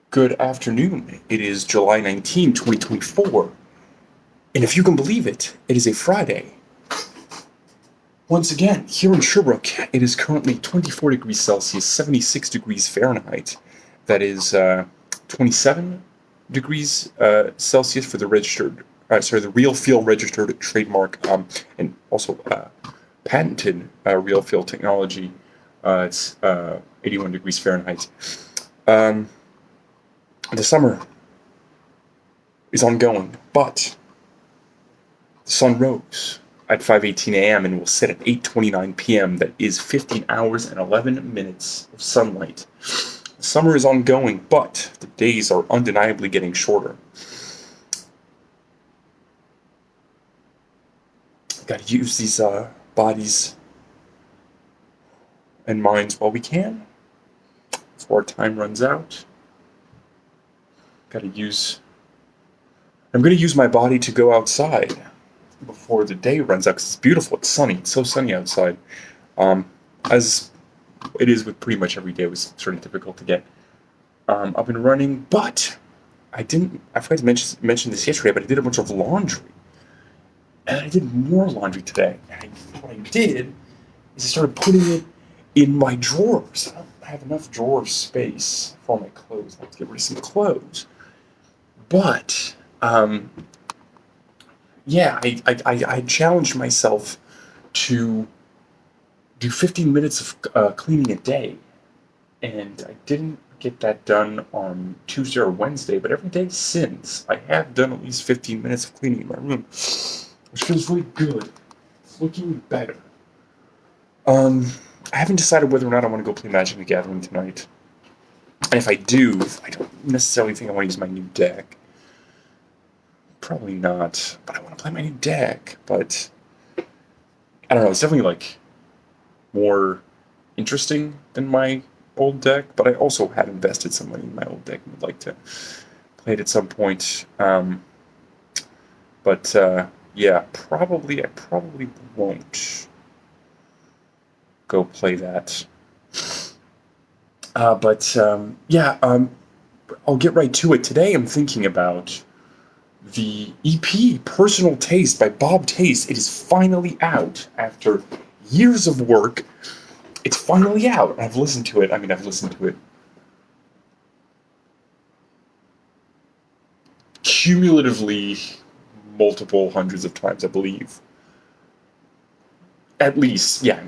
Good afternoon. It is July 19, 2024. And if you can believe it, it is a Friday. Once again, here in Sherbrooke, it is currently 24 degrees Celsius, 76 degrees Fahrenheit. That is 27 degrees Celsius for the the real feel registered trademark, and also patented real feel technology. It's 81 degrees Fahrenheit. Um, the summer is ongoing, but the sun rose at 5:18 a.m. and will set at 8:29 p.m. That is 15 hours and 11 minutes of sunlight. The summer is ongoing, but the days are undeniably getting shorter. Got to use these bodies and minds while we can before our time runs out. Got to use. I'm going to use my body to go outside before the day runs out because it's beautiful. It's sunny. It's so sunny outside. As it is with pretty much every day, it was sort of difficult to get up and running. But I forgot to mention this yesterday, but I did a bunch of laundry. And I did more laundry today. And what I did is I started putting it in my drawers. I don't have enough drawer space for all my clothes. I have to get rid of some clothes. But yeah, I challenged myself to do 15 minutes of cleaning a day, and I didn't get that done on Tuesday or Wednesday, but every day since, I have done at least 15 minutes of cleaning in my room, which feels really good. It's looking better. I haven't decided whether or not I want to go play Magic the Gathering tonight. And if I do, I don't necessarily think I want to use my new deck. Probably not, but I want to play my new deck. But I don't know, it's definitely like more interesting than my old deck, but I also have invested some money in my old deck and would like to play it at some point. Yeah, I probably won't go play that. I'll get right to it. Today I'm thinking about the EP Personal Taste by Bob Taste. It is finally out after years of work. It's finally out. I've listened to it. I've listened to it cumulatively multiple hundreds of times, I believe. At least, yeah,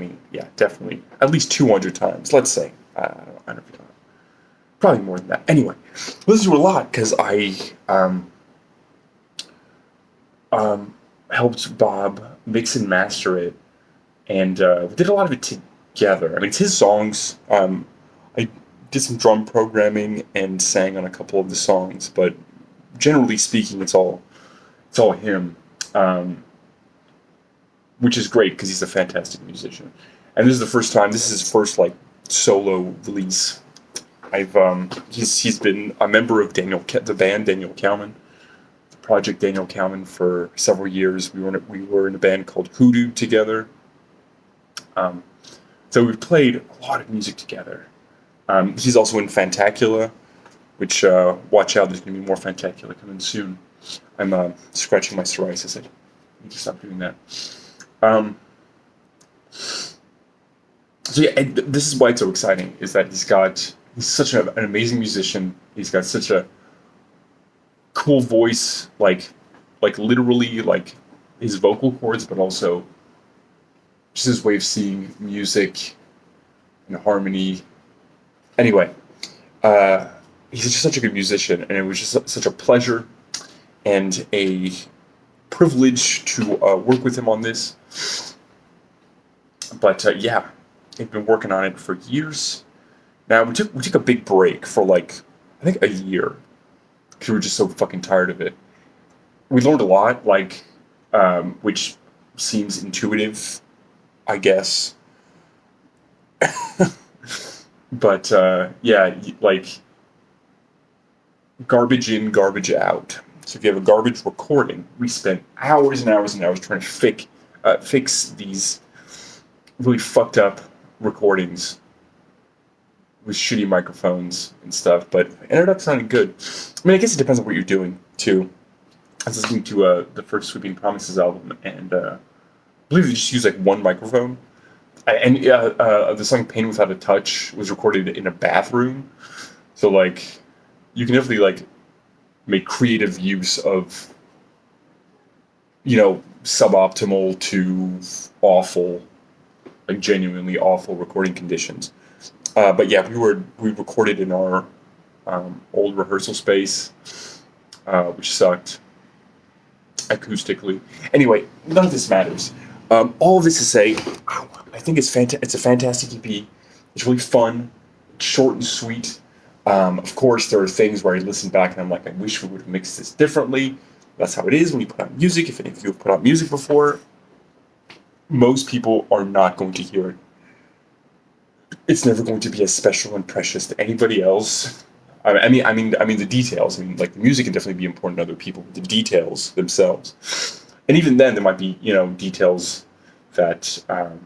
definitely. At least 200 times, let's say. I don't know. Probably more than that. Anyway, listen to a lot because I helped Bob mix and master it, and we did a lot of it together. It's his songs. I did some drum programming and sang on a couple of the songs, but generally speaking, it's all him, which is great because he's a fantastic musician. And this is the first time. This is his first solo release. He's been a member of the band Daniel Cowman. Project Daniel Cowman for several years. We were in a band called Hoodoo together. So we've played a lot of music together. He's also in Fantacula, which watch out, there's going to be more Fantacula coming soon. I'm scratching my psoriasis. I need to stop doing that. This is why it's so exciting. Is that he's such an amazing musician. He's got such a cool voice, like literally his vocal cords, but also just his way of seeing music and harmony. Anyway, he's just such a good musician, and it was just such a pleasure and a privilege to work with him on this. But yeah, I've been working on it for years. Now we took a big break for I think a year. Because we were just so fucking tired of it. We learned a lot, which seems intuitive, I guess. But, garbage in, garbage out. So if you have a garbage recording, we spent hours and hours and hours trying to fix these really fucked up recordings with shitty microphones and stuff, but it ended up sounding good. I mean, I guess it depends on what you're doing too. I was listening to the first Sweeping Promises album, and I believe they just used like one microphone. And the song "Pain Without a Touch" was recorded in a bathroom, so like you can definitely like make creative use of suboptimal to awful, like genuinely awful recording conditions. But yeah, we recorded in our old rehearsal space, which sucked acoustically. Anyway, none of this matters. All of this to say, I think it's a fantastic EP. It's really fun, short and sweet. Of course, there are things where I listen back and I'm like, I wish we would have mixed this differently. That's how it is when you put out music. If any of you have put out music before, most people are not going to hear it. It's never going to be as special and precious to anybody else. I mean the details. I mean, like the music can definitely be important to other people, but the details themselves. And even then, there might be details that I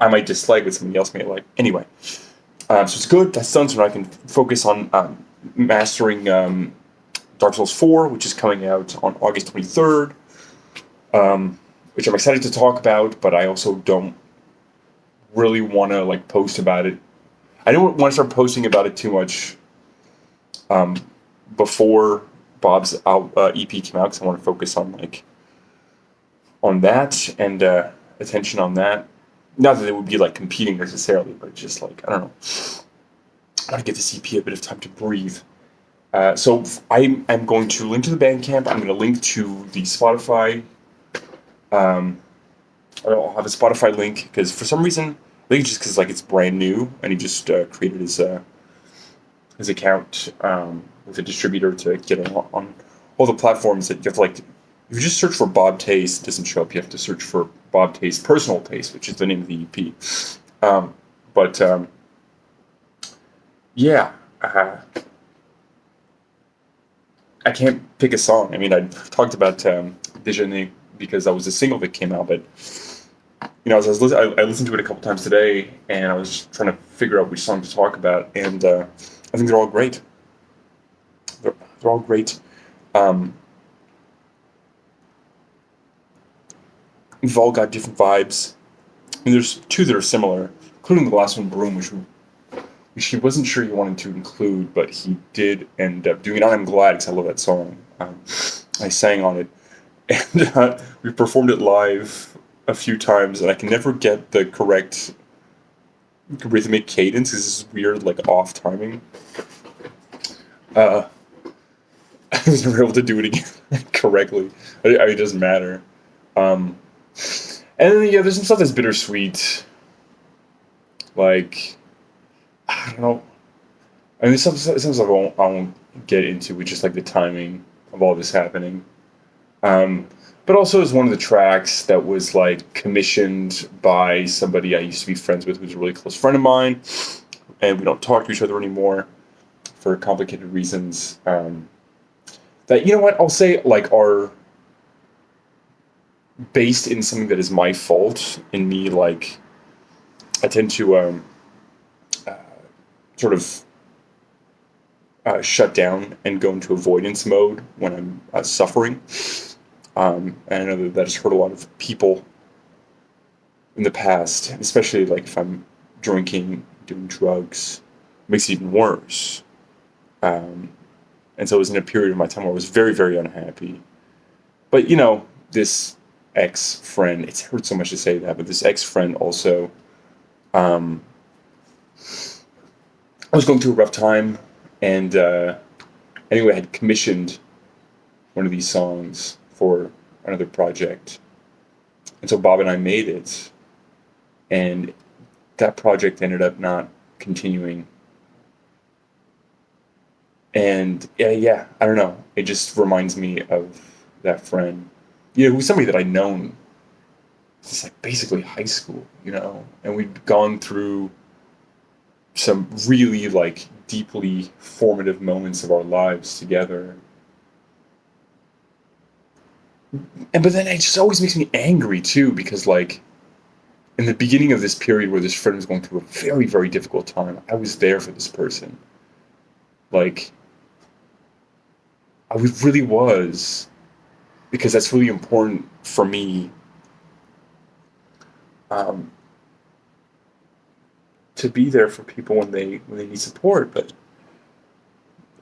might dislike, but somebody else may like. Anyway, so it's good. That's done, so now I can focus on mastering Dark Souls 4, which is coming out on August 23rd, which I'm excited to talk about, but I also don't really want to like post about it. I don't want to start posting about it too much before Bob's EP came out, because I want to focus on that and attention on that. Not that it would be like competing necessarily, but just like, I don't know. I want to give this EP a bit of time to breathe. So I am going to link to the Bandcamp. I'm going to link to the Spotify. I'll have a Spotify link because for some reason, I think it's just because like it's brand new and he just created his account with a distributor to get it on all the platforms that you have to like. If you just search for Bob Taste, it doesn't show up. You have to search for Bob Taste Personal Taste, which is the name of the EP. Yeah. I can't pick a song. I mean, I talked about Déjeuner because that was a single that came out, but as I listened to it a couple times today, and I was just trying to figure out which song to talk about, and I think they're all great. They're all great. We've all got different vibes. I mean, there's two that are similar, including the last one, Broom, which he wasn't sure he wanted to include, but he did end up doing it. And I'm glad, because I love that song. I sang on it, and we performed it live a few times, and I can never get the correct rhythmic cadence. This is weird, like off timing. I was never able to do it again correctly. It doesn't matter. And then there's some stuff that's bittersweet. Like, I don't know. I mean, some stuff I won't get into with just like the timing of all this happening. But also is one of the tracks that was like commissioned by somebody I used to be friends with, who's a really close friend of mine, and we don't talk to each other anymore for complicated reasons. That I'll say like are based in something that is my fault in me. Like I tend to sort of shut down and go into avoidance mode when I'm suffering. And I know that has hurt a lot of people in the past, especially like if I'm drinking, doing drugs, it makes it even worse. And so it was in a period of my time where I was very, very unhappy. But this ex-friend, it hurts so much to say that, but this ex-friend also, I was going through a rough time, and anyway, I had commissioned one of these songs for another project, and so Bob and I made it, and that project ended up not continuing. And yeah, I don't know, it just reminds me of that friend, who's somebody that I'd known since like basically high school, and we'd gone through some really like deeply formative moments of our lives together. But then it just always makes me angry too, because like in the beginning of this period where this friend was going through a very, very difficult time, I was there for this person. Like, really was, because that's really important for me, um, to be there for people when they need support. But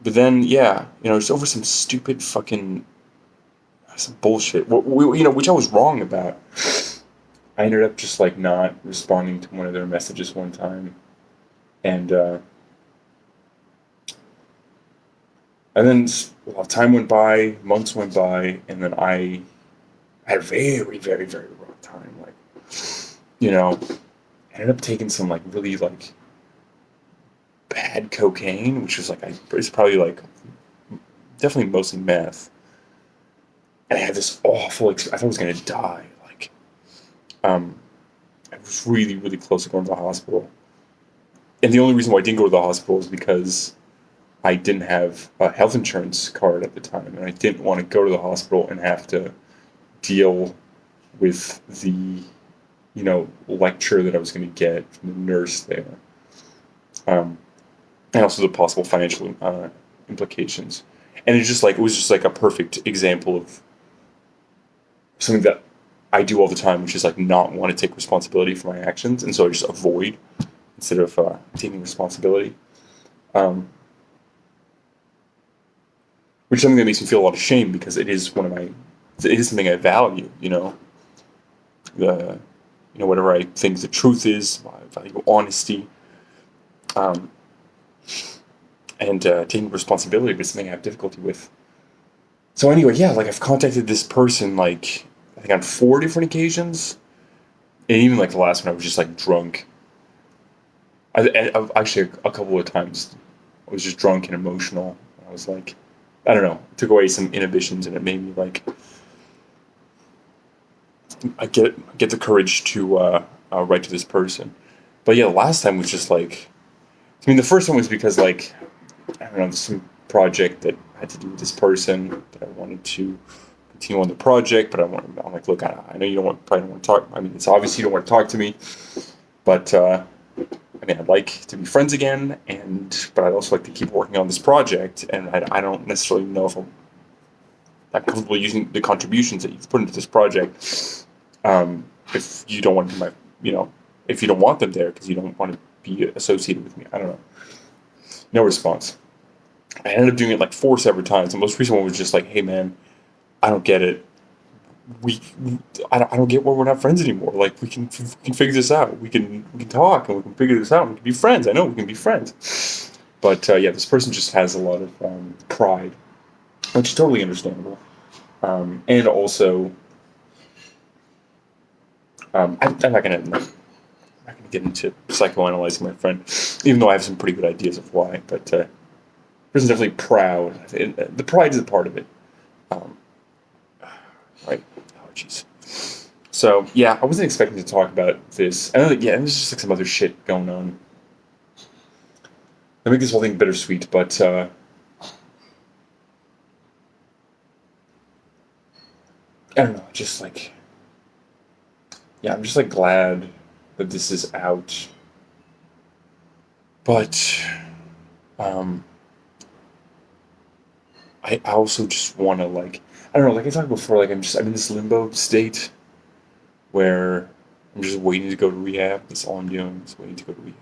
then, yeah, just over some stupid fucking some bullshit, which I was wrong about. I ended up just like not responding to one of their messages one time, and then time went by, months went by, and then I had a very, very, very rough time. Like, ended up taking some like really like bad cocaine, which was like it's probably like definitely mostly meth. And I had this awful. I thought I was gonna die. Like, I was really, really close to going to the hospital. And the only reason why I didn't go to the hospital is because I didn't have a health insurance card at the time, and I didn't want to go to the hospital and have to deal with the, lecture that I was going to get from the nurse there, and also the possible financial implications. And it was just like a perfect example of something that I do all the time, which is like not want to take responsibility for my actions, and so I just avoid instead of taking responsibility. Which is something that makes me feel a lot of shame, because it is something I value, whatever I think the truth is, I value honesty, and taking responsibility is something I have difficulty with. So anyway, yeah, like I've contacted this person like I think on 4 different occasions, and even like the last one I was just like drunk. I've actually a couple of times I was just drunk and emotional. I was like, I don't know, it took away some inhibitions, and it made me like I get the courage to write to this person. But yeah, the last time was just like, the first one was because like I don't know, there's some project that had to do with this person that I wanted to continue on the project, but I'm like, look, I know you probably don't want to talk. I mean, it's obvious you don't want to talk to me, but I'd like to be friends again, but I'd also like to keep working on this project, and I don't necessarily know if I'm comfortable using the contributions that you've put into this project. If you don't want to if you don't want them there because you don't want to be associated with me, I don't know. No response. I ended up doing it like 4 separate times. The most recent one was just like, hey man, I don't get it. I don't get why we're not friends anymore. Like we can figure this out. We can talk and we can figure this out. We can be friends. I know we can be friends. But yeah, this person just has a lot of pride, which is totally understandable. And also, I'm not gonna get into psychoanalyzing my friend, even though I have some pretty good ideas of why. But the person's definitely proud. The pride is a part of it. Right. Oh, jeez. So, yeah, I wasn't expecting to talk about this. And there's just like some other shit going on. I make this whole thing bittersweet, but I don't know, just like, yeah, I'm just like glad that this is out. But I also just want to like, I don't know, like I talked before, like I'm in this limbo state where I'm just waiting to go to rehab. That's all I'm doing, is waiting to go to rehab.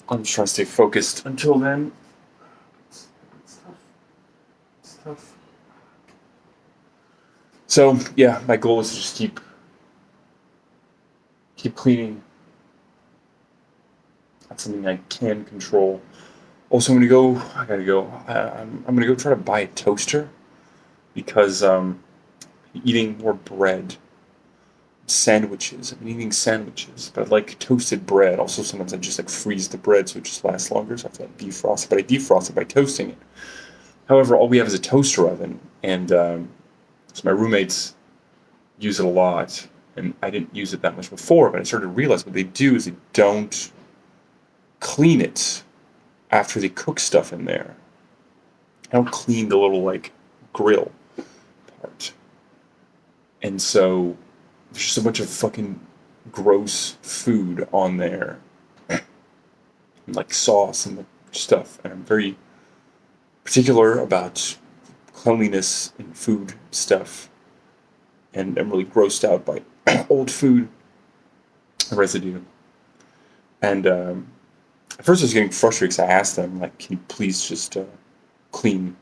I'm just trying to stay focused until then. It's tough. It's tough. So yeah, my goal is to just keep cleaning. That's something I can control. Also, I gotta go. I'm gonna go try to buy a toaster, because eating more bread, sandwiches. I've been eating sandwiches, but I like toasted bread. Also, sometimes I just like freeze the bread so it just lasts longer. So I have to like defrost it, but I defrost it by toasting it. However, all we have is a toaster oven, and so my roommates use it a lot, and I didn't use it that much before. But I started to realize what they do is they don't clean it after they cook stuff in there. I don't clean the little like grill part, and so there's just a bunch of fucking gross food on there, and like sauce and stuff. And I'm very particular about cleanliness and food stuff, and I'm really grossed out by old food residue. And at first I was getting frustrated because I asked them, like, can you please just clean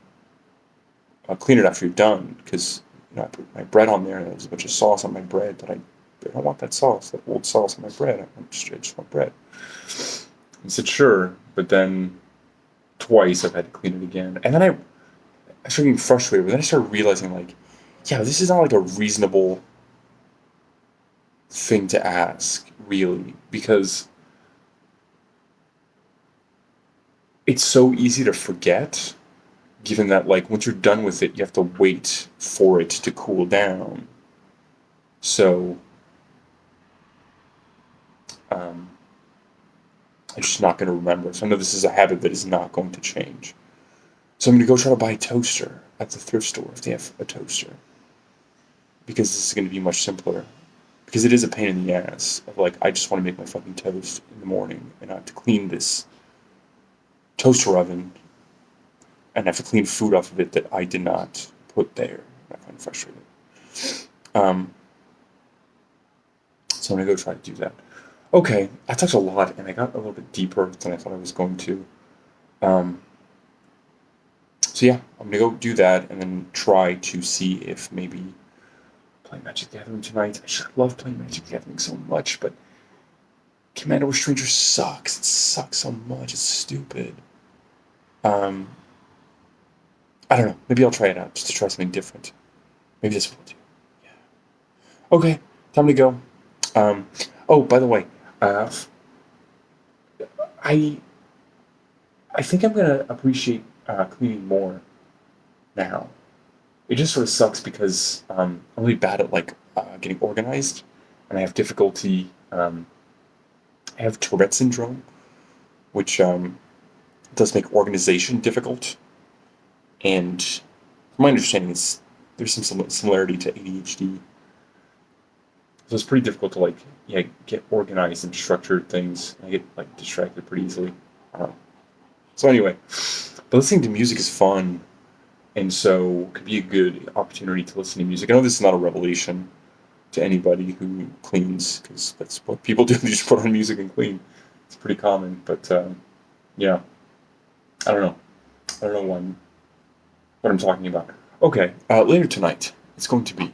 clean it after you're done? Because I put my bread on there and there's a bunch of sauce on my bread that I don't want that sauce, that old sauce on my bread. I just want bread. I said, sure, but then twice I've had to clean it again. And then I started getting frustrated, but then I started realizing, like, yeah, this is not like a reasonable thing to ask, really, because it's so easy to forget, given that, like, once you're done with it, you have to wait for it to cool down. So, um, I'm just not going to remember. So I know this is a habit that is not going to change. So I'm going to go try to buy a toaster at the thrift store if they have a toaster. Because this is going to be much simpler. Because it is a pain in the ass of, like, I just want to make my fucking toast in the morning and I have to clean this toaster oven and have to clean food off of it that I did not put there. I find it frustrating. So I'm going to go try to do that. Okay, I talked a lot and I got a little bit deeper than I thought I was going to. So yeah, I'm going to go do that and then try to see if maybe play Magic the Gathering tonight. I should love playing Magic the Gathering so much, but Commander or Stranger sucks. It sucks so much. It's stupid. I don't know. Maybe I'll try it out just to try something different. Maybe this will do. Yeah. Okay, time to go. Oh, by the way, I I think I'm gonna appreciate cleaning more now. It just sort of sucks because I'm really bad at like getting organized, and I have difficulty. I have Tourette syndrome, which does make organization difficult. And from my understanding, there's some similarity to ADHD. So it's pretty difficult to like get organized and structured things. I get like distracted pretty easily. So anyway, but listening to music is fun, and so it could be a good opportunity to listen to music. I know this is not a revelation to anybody who cleans, because that's what people do. They just put on music and clean. It's pretty common, but yeah, I don't know. I don't know what I'm talking about. Okay, later tonight, it's going to be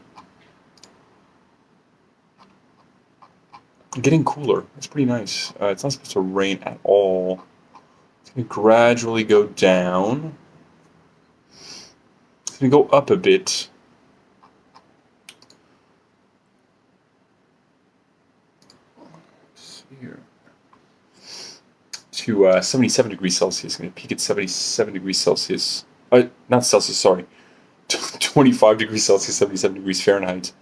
getting cooler. It's pretty nice. It's not supposed to rain at all. It's going to gradually go down. It's going to go up a bit. Let's see here. To 77 degrees Celsius. It's going to peak at 77 degrees Celsius. Not Celsius, sorry. 25 degrees Celsius, 77 degrees Fahrenheit.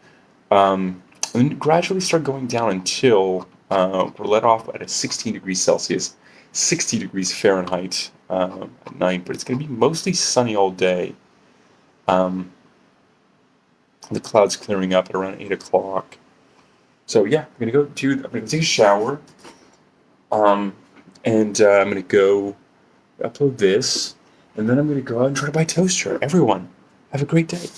And then gradually start going down until we're let off at a 16 degrees Celsius, 60 degrees Fahrenheit at night. But it's going to be mostly sunny all day. The clouds clearing up at around 8 o'clock. So yeah, I'm going to go take a shower. And I'm going to go upload this. And then I'm going to go out and try to buy a toaster. Everyone, have a great day.